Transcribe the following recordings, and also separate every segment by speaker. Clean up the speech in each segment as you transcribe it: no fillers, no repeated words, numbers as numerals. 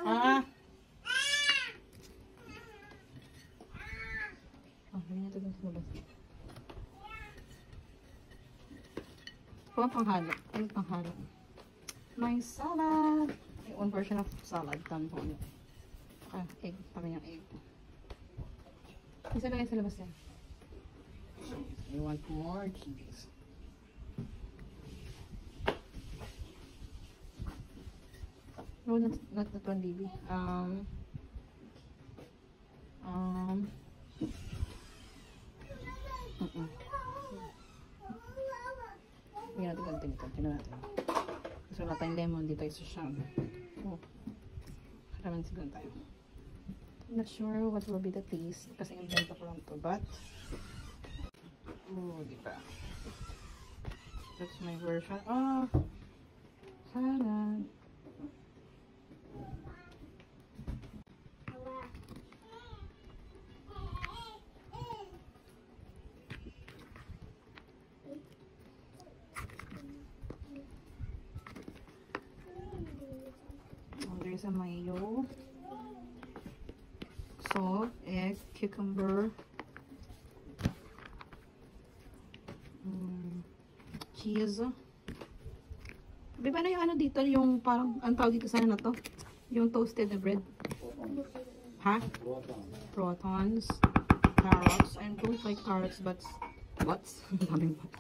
Speaker 1: Ah! Lagyan natin ito sa labas. Panghalo. Ay, panghalo. May salad. May one version of salad. Dami po niya. Egg. Tama yung egg. Isa lang sa labas yan. I want more cheese. No, not that one, baby. Tingnan natin konti nito. Tingnan natin. Kasi wala tayong lemon dito sa sham. Oh. Haraman siguro tayo. I'm not sure what will be the taste. Kasi invento ko lang to. But, oh, diba? That's my version. Oh! Salad. There's a mayo, salt, egg, cucumber, cheese. Di ba na yung ano dito, yung parang, ang tawag dito sana na to? Yung toasted na bread. Ha? Protons. Carrots. I don't like carrots, but what's? Daming what?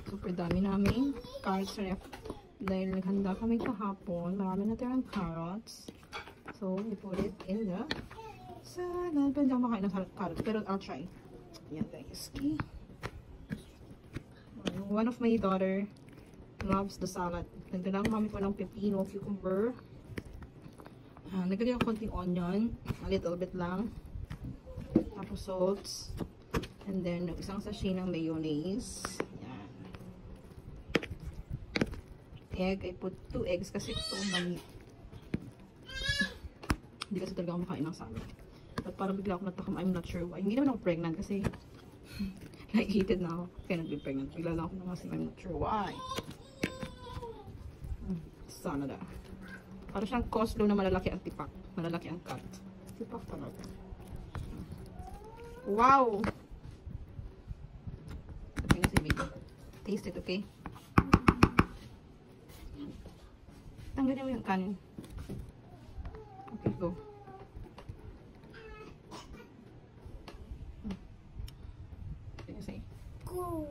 Speaker 1: Super dami namin carrots ref. Dahil naghanda kami kahapon, marami natin ang carrots. So, we put it in the salad. Pwede ako makain ng carrots, pero I'll try. Yan guys. Okay. One of my daughter loves the salad. Nagdala ko mami ko ng pepino, cucumber. Nagdala ko konting onion. A little bit lang. Tapos salts. And then, isang sachet ng mayonnaise. Egg, I put 2 eggs kasi gusto kong mami. Hindi kasi talaga ako makain ng salad. But parang bigla ako natakam, I'm not sure why. Hindi naman ako pregnant kasi nag-heated na ako. Kaya nag-pregnant. Bigla na ako na kasi I'm not sure why. Salad ah. Parang siyang coleslaw na malalaki ang tipak. Malalaki ang cut. Tipak talaga. Wow! Okay na si baby. Taste it, okay? Tanggalin mo yung kanin. Okay, go. Okay, say. Go.